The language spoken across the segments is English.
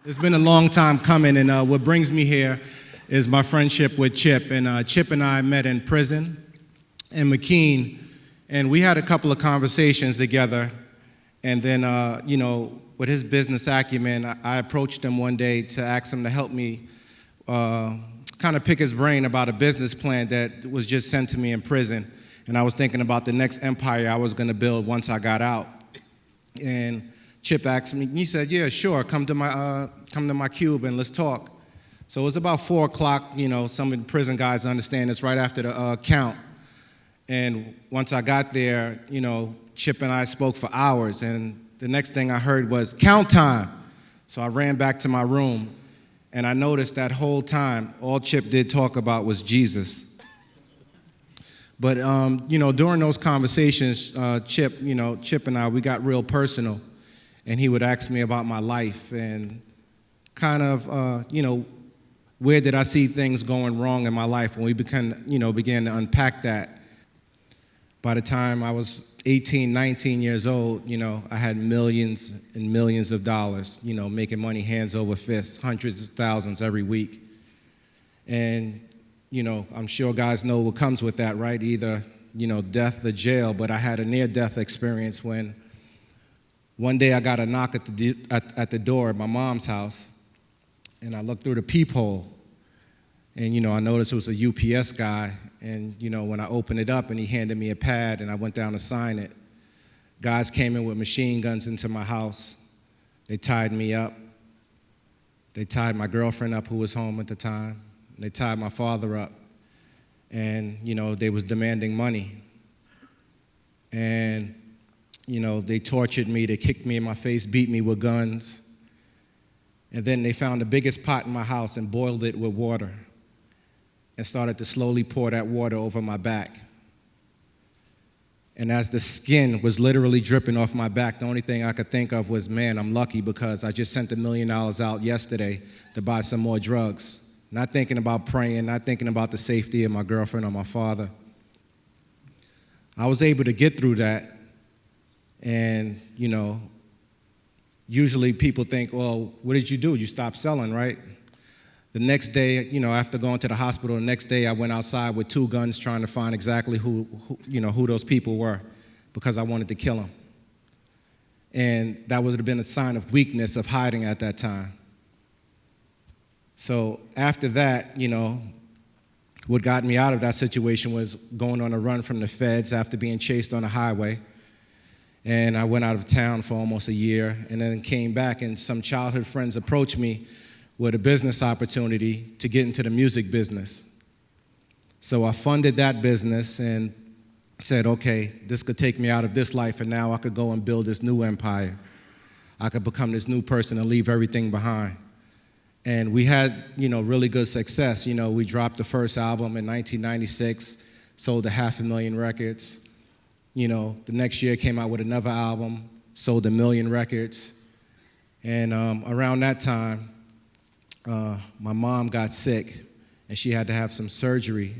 It's been a long time coming, and what brings me here is my friendship with Chip. And Chip and I met in prison in McKean, and we had a couple of conversations together. And then, with his business acumen, I approached him one day to ask him to help me kind of pick his brain about a business plan that was just sent to me in prison. And I was thinking about the next empire I was going to build once I got out. And Chip asked me, he said, "Yeah, sure, come to my cube and let's talk." So it was about 4 o'clock. Some of the prison guys understand it's right after the count. And once I got there, Chip and I spoke for hours, and the next thing I heard was count time. So I ran back to my room, and I noticed that whole time, all Chip did talk about was Jesus. But, during those conversations, Chip and I, we got real personal. And he would ask me about my life and kind of, where did I see things going wrong in my life? When we began to unpack that. By the time I was 18, 19 years old, I had millions and millions of dollars, making money hands over fists, hundreds of thousands every week. And, I'm sure guys know what comes with that, right? Either, death or jail. But I had a near-death experience when one day I got a knock at the door at my mom's house, and I looked through the peephole, and, I noticed it was a UPS guy, and, when I opened it up and he handed me a pad and I went down to sign it, guys came in with machine guns into my house. They tied me up. They tied my girlfriend up who was home at the time. They tied my father up, and, they was demanding money. And they tortured me, they kicked me in my face, beat me with guns. And then they found the biggest pot in my house and boiled it with water and started to slowly pour that water over my back. And as the skin was literally dripping off my back, the only thing I could think of was, man, I'm lucky because I just sent $1 million out yesterday to buy some more drugs. Not thinking about praying, not thinking about the safety of my girlfriend or my father. I was able to get through that. And, usually people think, well, what did you do? You stopped selling, right? The next day, after going to the hospital, the next day I went outside with 2 guns trying to find exactly who those people were because I wanted to kill them. And that would have been a sign of weakness, of hiding at that time. So after that, what got me out of that situation was going on a run from the feds after being chased on a highway. And I went out of town for almost a year and then came back, and some childhood friends approached me with a business opportunity to get into the music business. So I funded that business and said, okay, this could take me out of this life, and now I could go and build this new empire. I could become this new person and leave everything behind. And we had, really good success. We dropped the first album in 1996, sold 500,000 records. The next year came out with another album, sold 1 million records. And around that time, my mom got sick, and she had to have some surgery.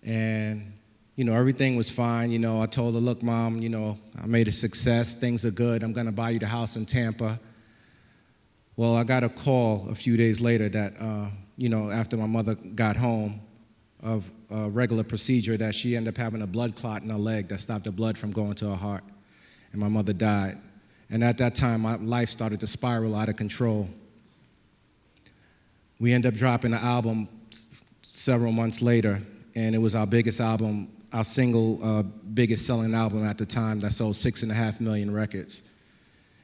And, everything was fine. I told her, look, Mom, I made a success. Things are good. I'm going to buy you the house in Tampa. Well, I got a call a few days later that, after my mother got home, of a regular procedure, that she ended up having a blood clot in her leg that stopped the blood from going to her heart. And my mother died. And at that time, my life started to spiral out of control. We ended up dropping an album several months later, and it was our biggest album, our single biggest selling album at the time, that sold 6.5 million records.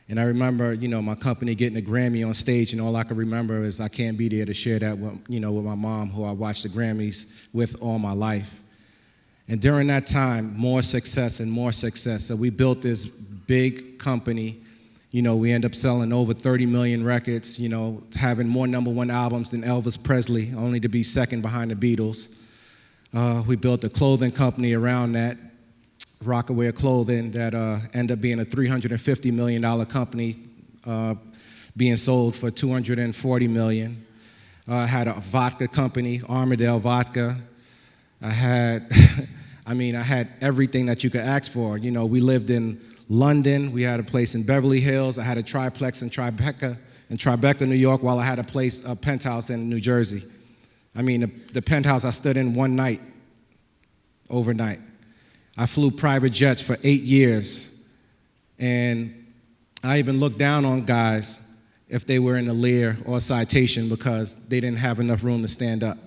And I remember, my company getting a Grammy on stage, and all I can remember is I can't be there to share that with, with my mom, who I watched the Grammys with all my life. And during that time, more success and more success. So we built this big company. We end up selling over 30 million records, having more #1 albums than Elvis Presley, only to be second behind the Beatles. We built a clothing company around that, Rockaware Clothing, that ended up being a $350 million company, being sold for $240 million. I had a vodka company, Armadale Vodka. I had everything that you could ask for. We lived in London. We had a place in Beverly Hills. I had a triplex in Tribeca in Tribeca, New York, while I had a penthouse in New Jersey. I mean, the penthouse I stood in one night, overnight. I flew private jets for 8 years, and I even looked down on guys if they were in a Lear or a Citation because they didn't have enough room to stand up.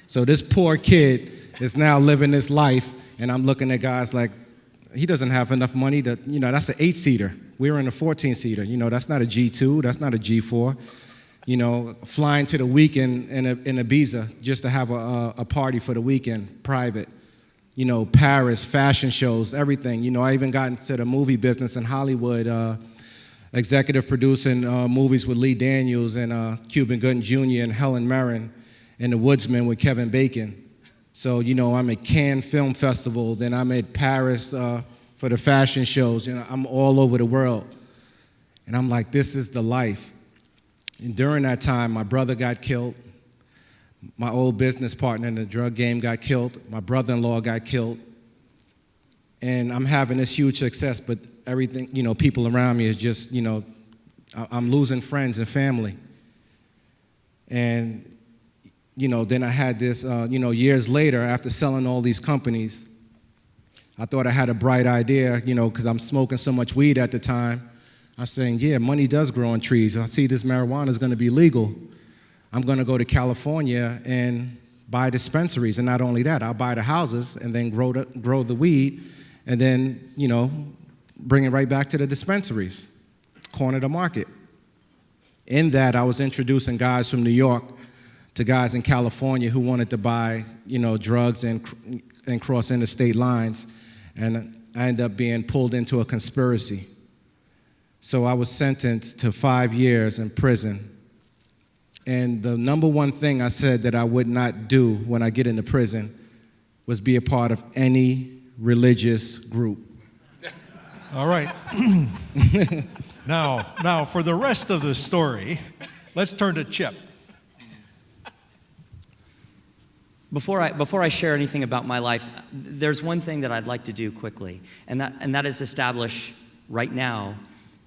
So this poor kid is now living this life, and I'm looking at guys like, he doesn't have enough money to, that's an 8-seater. We're in a 14-seater. That's not a G2, that's not a G4. Flying to the weekend in Ibiza just to have a party for the weekend, private. Paris, fashion shows, everything. I even got into the movie business in Hollywood, executive producing movies with Lee Daniels and Cuba Gooding Jr. and Helen Mirren and The Woodsman with Kevin Bacon. So, I'm at Cannes Film Festival, then I'm at Paris for the fashion shows. I'm all over the world. And I'm like, this is the life. And during that time, my brother got killed. My old business partner in the drug game got killed. My brother-in-law got killed. And I'm having this huge success, but everything, people around me is just, I'm losing friends and family. And, then I had this, years later, after selling all these companies, I thought I had a bright idea, because I'm smoking so much weed at the time. I'm saying, yeah, money does grow on trees. I see this marijuana is going to be legal. I'm going to go to California and buy dispensaries. And not only that, I'll buy the houses and then grow the weed and then, bring it right back to the dispensaries, corner the market. In that, I was introducing guys from New York to guys in California who wanted to buy, drugs and cross interstate lines. And I ended up being pulled into a conspiracy. So I was sentenced to 5 years in prison. And the number one thing I said that I would not do when I get into prison was be a part of any religious group. All right. Now, for the rest of the story, let's turn to Chip. Before I share anything about my life, there's one thing that I'd like to do quickly, and that is establish right now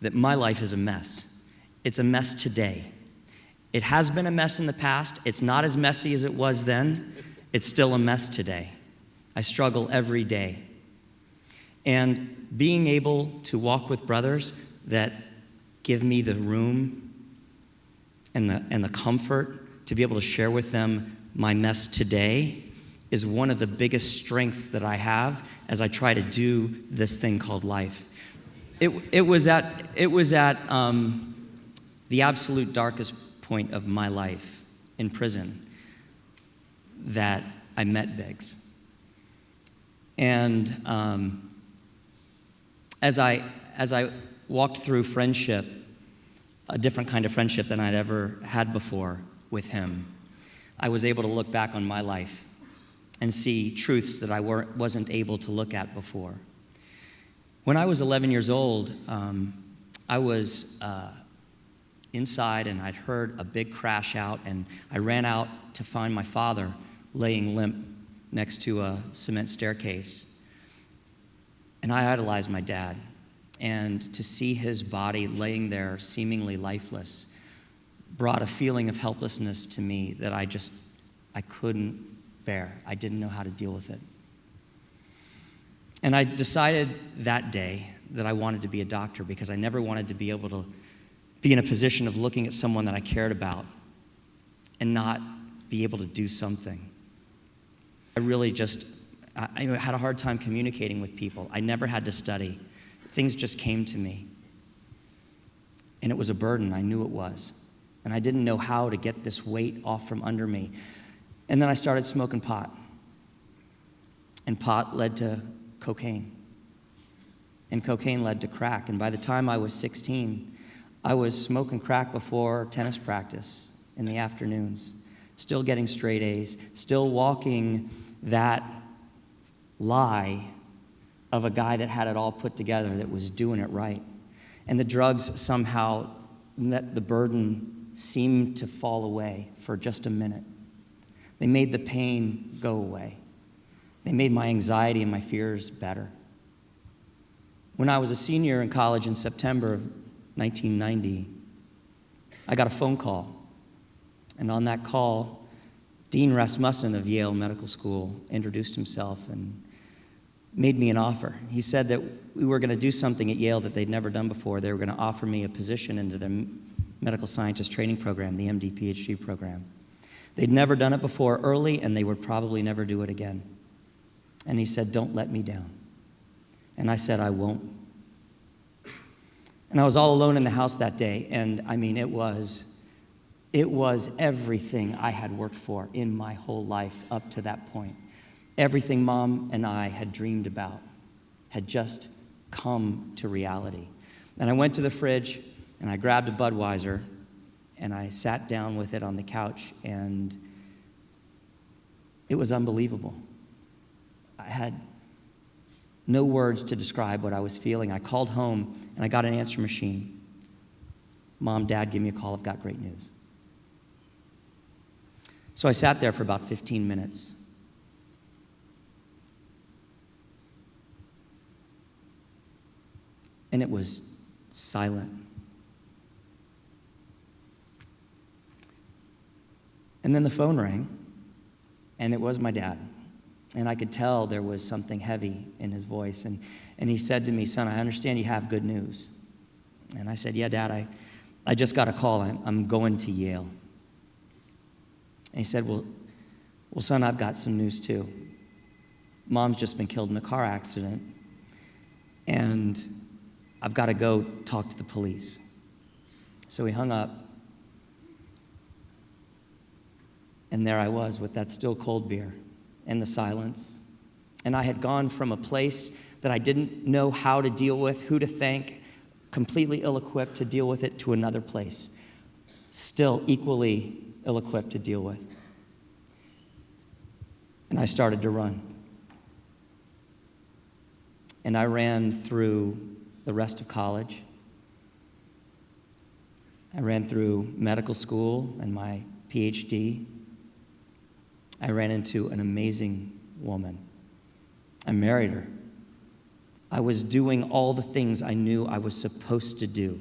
that my life is a mess. It's a mess today. It has been a mess in the past. It's not as messy as it was then. It's still a mess today. I struggle every day. And being able to walk with brothers that give me the room and the comfort to be able to share with them my mess today is one of the biggest strengths that I have as I try to do this thing called life. It was at the absolute darkest point of my life in prison that I met Biggs. And as I walked through friendship, a different kind of friendship than I'd ever had before with him, I was able to look back on my life and see truths that I wasn't able to look at before. When I was 11 years old, I was inside and I'd heard a big crash out, and I ran out to find my father laying limp next to a cement staircase. And I idolized my dad. And to see his body laying there seemingly lifeless brought a feeling of helplessness to me that I couldn't bear. I didn't know how to deal with it. And I decided that day that I wanted to be a doctor because I never wanted to be able to be in a position of looking at someone that I cared about and not be able to do something. I had a hard time communicating with people. I never had to study. Things just came to me. And it was a burden. I knew it was. And I didn't know how to get this weight off from under me. And then I started smoking pot. And pot led to cocaine. And cocaine led to crack. And by the time I was 16, I was smoking crack before tennis practice in the afternoons, still getting straight A's, still walking that lie of a guy that had it all put together, that was doing it right. And the drugs somehow, the burden seemed to fall away for just a minute. They made the pain go away. They made my anxiety and my fears better. When I was a senior in college in September of 1990, I got a phone call. And on that call, Dean Rasmussen of Yale Medical School introduced himself and made me an offer. He said that we were going to do something at Yale that they'd never done before. They were going to offer me a position into their medical scientist training program, the MD PhD program. They'd never done it before early, and they would probably never do it again. And he said, "Don't let me down." And I said, "I won't." And I was all alone in the house that day, and I mean, it was everything I had worked for in my whole life up to that point. Everything Mom and I had dreamed about had just come to reality. And I went to the fridge, and I grabbed a Budweiser, and I sat down with it on the couch, and it was unbelievable. I had no words to describe what I was feeling. I called home, and I got an answer machine. "Mom, Dad, give me a call. I've got great news." So I sat there for about 15 minutes. And it was silent. And then the phone rang, and it was my dad. And I could tell there was something heavy in his voice. And he said to me, "Son, I understand you have good news." And I said, "Yeah, Dad, I just got a call. I'm going to Yale." And he said, well, son, I've got some news too. Mom's just been killed in a car accident, and I've got to go talk to the police." So he hung up, and there I was with that still cold beer and the silence. And I had gone from a place that I didn't know how to deal with, who to thank, completely ill-equipped to deal with it, to another place, still equally ill-equipped to deal with. And I started to run. And I ran through the rest of college. I ran through medical school and my PhD. I ran into an amazing woman. I married her. I was doing all the things I knew I was supposed to do.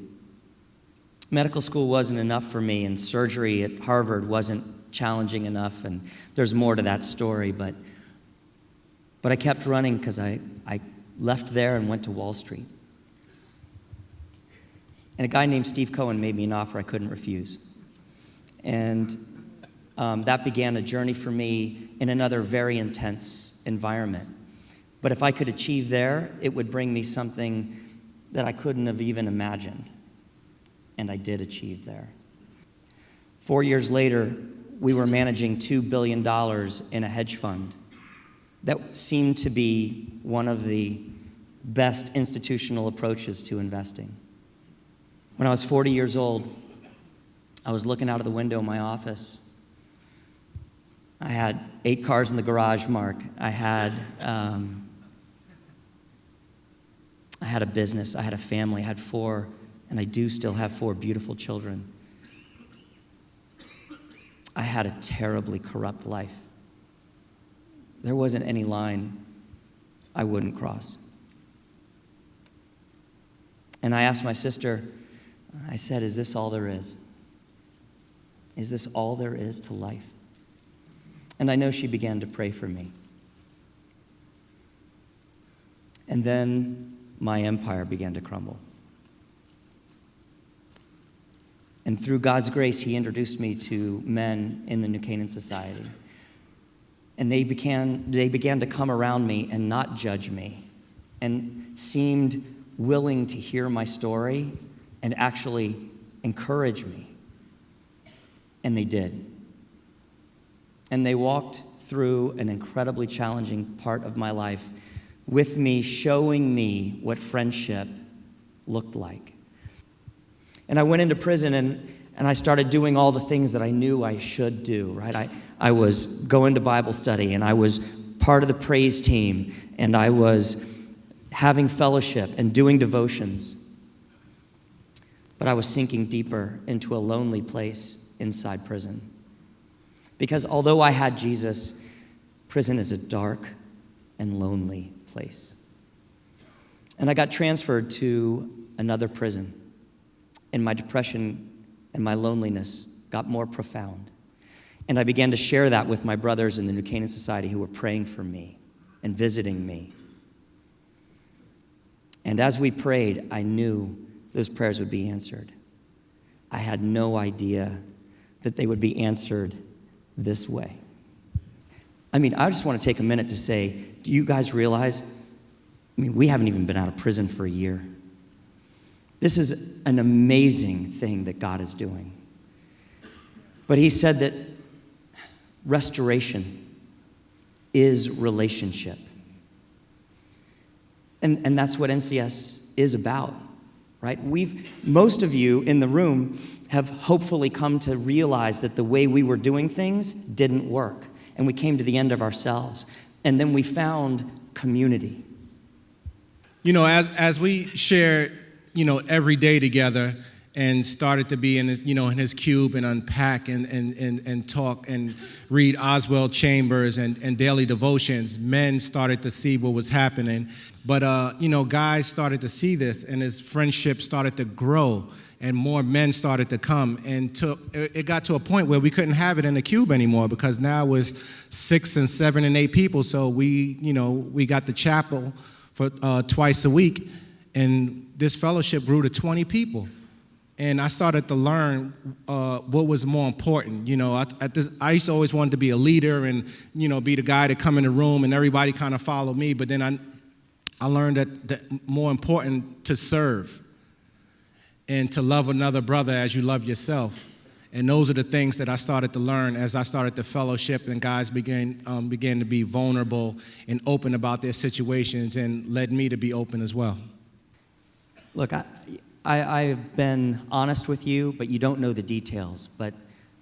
Medical school wasn't enough for me, and surgery at Harvard wasn't challenging enough, and there's more to that story, but I kept running because I left there and went to Wall Street. And a guy named Steve Cohen made me an offer I couldn't refuse. And that began a journey for me in another very intense environment. But if I could achieve there, it would bring me something that I couldn't have even imagined. And I did achieve there. 4 years later, we were managing $2 billion in a hedge fund that seemed to be one of the best institutional approaches to investing. When I was 40 years old, I was looking out of the window of my office. I had 8 cars in the garage, Mark. I had a business. I had a family. I had 4, and I do still have 4 beautiful children. I had a terribly corrupt life. There wasn't any line I wouldn't cross. And I asked my sister, I said, "Is this all there is? Is this all there is to life?" And I know she began to pray for me. And then my empire began to crumble. And through God's grace, he introduced me to men in the New Canaan Society. And they began to come around me and not judge me, and seemed willing to hear my story and actually encourage me. And they did. And they walked through an incredibly challenging part of my life with me, showing me what friendship looked like. And I went into prison, and I started doing all the things that I knew I should do, right? I was going to Bible study, and I was part of the praise team, and I was having fellowship and doing devotions. But I was sinking deeper into a lonely place inside prison. Because although I had Jesus, prison is a dark and lonely place. And I got transferred to another prison, and my depression and my loneliness got more profound. And I began to share that with my brothers in the New Canaan Society who were praying for me and visiting me. And as we prayed, I knew those prayers would be answered. I had no idea that they would be answered this way. I mean, I just want to take a minute to say, do you guys realize, we haven't even been out of prison for a year. This is an amazing thing that God is doing. But he said that restoration is relationship. And that's what NCS is about, right? Most of you in the room have hopefully come to realize that the way we were doing things didn't work. And we came to the end of ourselves. And then we found community. As we shared, every day together and started to be in his cube and unpack and talk and read Oswald Chambers and daily devotions, men started to see what was happening. But, guys started to see this, and his friendship started to grow, and more men started to come. And it got to a point where we couldn't have it in the cube anymore, because now it was 6 and 7 and 8 people. So we got the chapel for twice a week, and this fellowship grew to 20 people. And I started to learn what was more important. I used to always want to be a leader and, be the guy to come in the room and everybody kind of follow me. But then I learned that more important to serve and to love another brother as you love yourself. And those are the things that I started to learn as I started to fellowship, and guys began to be vulnerable and open about their situations, and led me to be open as well. Look, I've been honest with you, but you don't know the details. But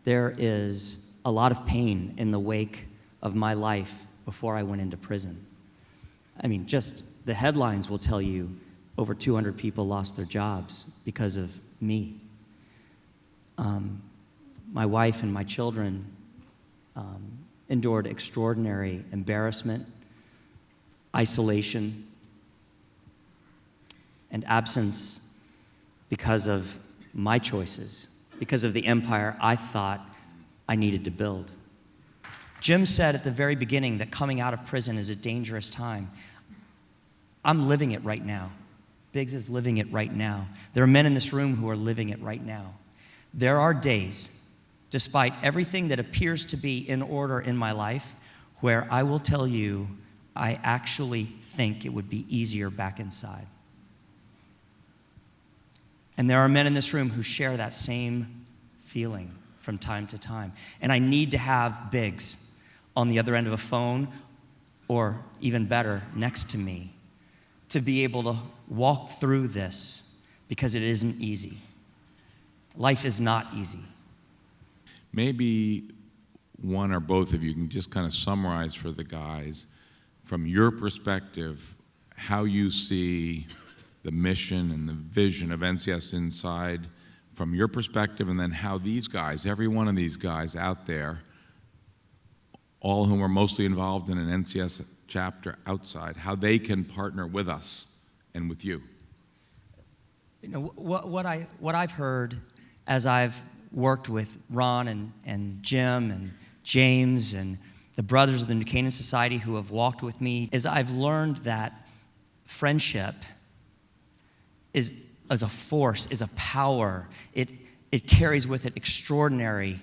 there is a lot of pain in the wake of my life before I went into prison. Just the headlines will tell you over 200 people lost their jobs because of me. My wife and my children endured extraordinary embarrassment, isolation, and absence because of my choices, because of the empire I thought I needed to build. Jim said at the very beginning that coming out of prison is a dangerous time. I'm living it right now. Biggs is living it right now. There are men in this room who are living it right now. There are days, despite everything that appears to be in order in my life, where I will tell you I actually think it would be easier back inside. And there are men in this room who share that same feeling from time to time. And I need to have Biggs on the other end of a phone, or even better, next to me, to be able to walk through this, because it isn't easy. Life is not easy. Maybe one or both of you can just kind of summarize for the guys, from your perspective, how you see the mission and the vision of NCS Inside from your perspective, and then how these guys, every one of these guys out there, all of whom are mostly involved in an NCS chapter outside, how they can partner with us and with you. What I've heard as I've worked with Ron and Jim and James and the brothers of the New Canaan Society who have walked with me, is I've learned that friendship is a force, is a power. It carries with it extraordinary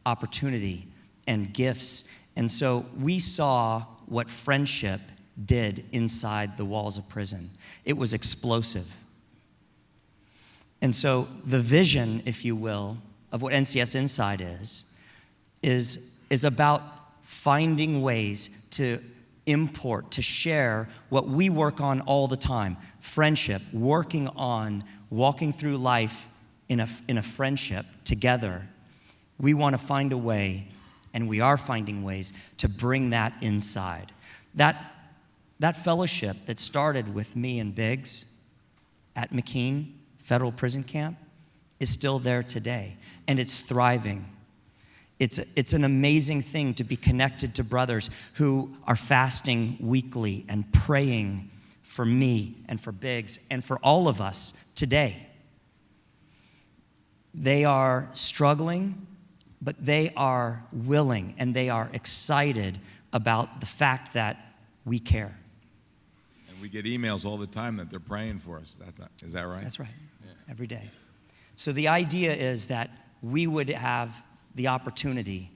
opportunity and gifts. And so we saw what friendship did inside the walls of prison. It was explosive. And so the vision, if you will, of what NCS Inside is about finding ways to import, to share what we work on all the time. Friendship, working on walking through life in a friendship together. We want to find a way, and we are finding ways to bring that inside. That fellowship that started with me and Biggs at McKean Federal Prison Camp is still there today, and it's thriving. It's an amazing thing to be connected to brothers who are fasting weekly and praying for me and for Biggs and for all of us today. They are struggling, but they are willing and they are excited about the fact that we care. And we get emails all the time that they're praying for us. Is that right? That's right, every day. So the idea is that we would have the opportunity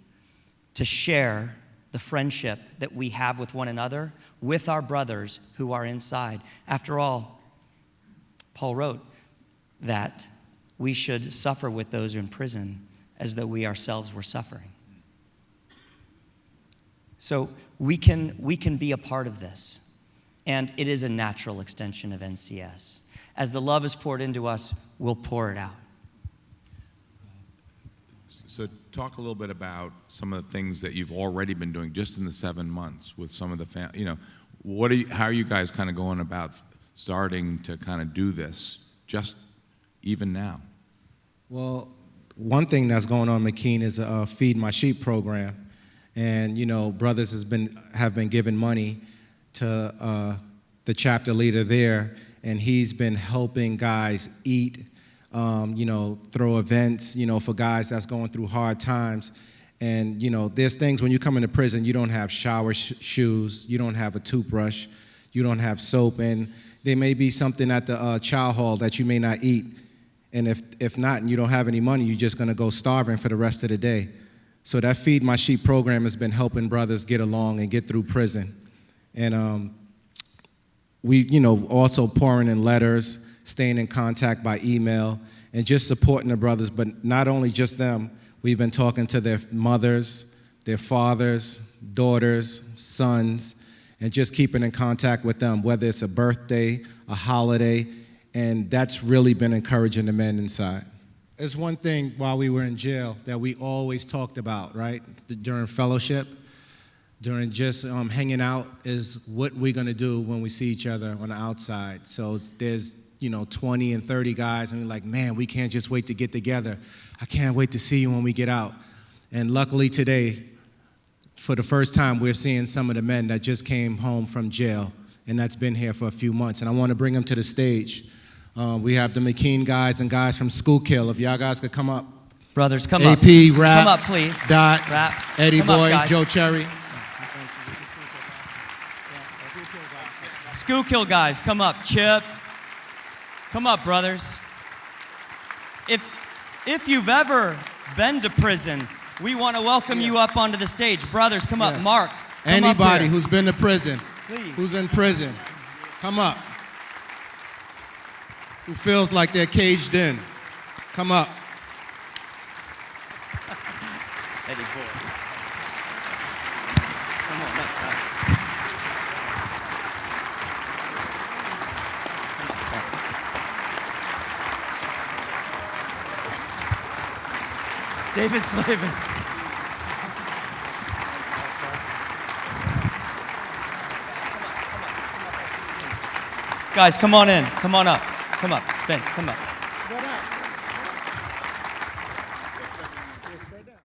to share the friendship that we have with one another, with our brothers who are inside. After all, Paul wrote that we should suffer with those in prison as though we ourselves were suffering. So we can be a part of this, and it is a natural extension of NCS. As the love is poured into us, we'll pour it out. So talk a little bit about some of the things that you've already been doing just in the 7 months with some of the how are you guys kind of going about starting to kind of do this just even now? Well, one thing that's going on, McKean, is a Feed My Sheep program. And, brothers have been giving money to the chapter leader there, and he's been helping guys eat, throw events, for guys that's going through hard times. And, there's things when you come into prison, you don't have shower shoes, you don't have a toothbrush, you don't have soap, and there may be something at the chow hall that you may not eat. And if not, and you don't have any money, you're just going to go starving for the rest of the day. So that Feed My Sheep program has been helping brothers get along and get through prison. And we, also pouring in letters, staying in contact by email, and just supporting the brothers. But not only just them, we've been talking to their mothers, their fathers, daughters, sons, and just keeping in contact with them, whether it's a birthday, a holiday, and that's really been encouraging the men inside. There's one thing while we were in jail that we always talked about, right? During fellowship, during just hanging out, is what we're going to do when we see each other on the outside. So there's 20 and 30 guys, and we're like, man, we can't just wait to get together. I can't wait to see you when we get out. And luckily today, for the first time, we're seeing some of the men that just came home from jail, and that's been here for a few months. And I want to bring them to the stage. We have the McKean guys and guys from Schuylkill. If y'all guys could come up. Brothers, come up. AP, Rap, come up, please. Dot, Rap. Eddie Come up, Boy, guys. Joe Cherry. Schuylkill guys, come up. Chip. Come up, brothers. If you've ever been to prison, we want to welcome you up onto the stage. Brothers, come up. Yes. Mark, come Anybody up here. who's been to prison, Please. who's in prison, come up. Who feels like they're caged in, come up. Eddie Boy. Come on up, guys. David Slavin. Guys, come on in. Come on up. Come up. Vince, come up.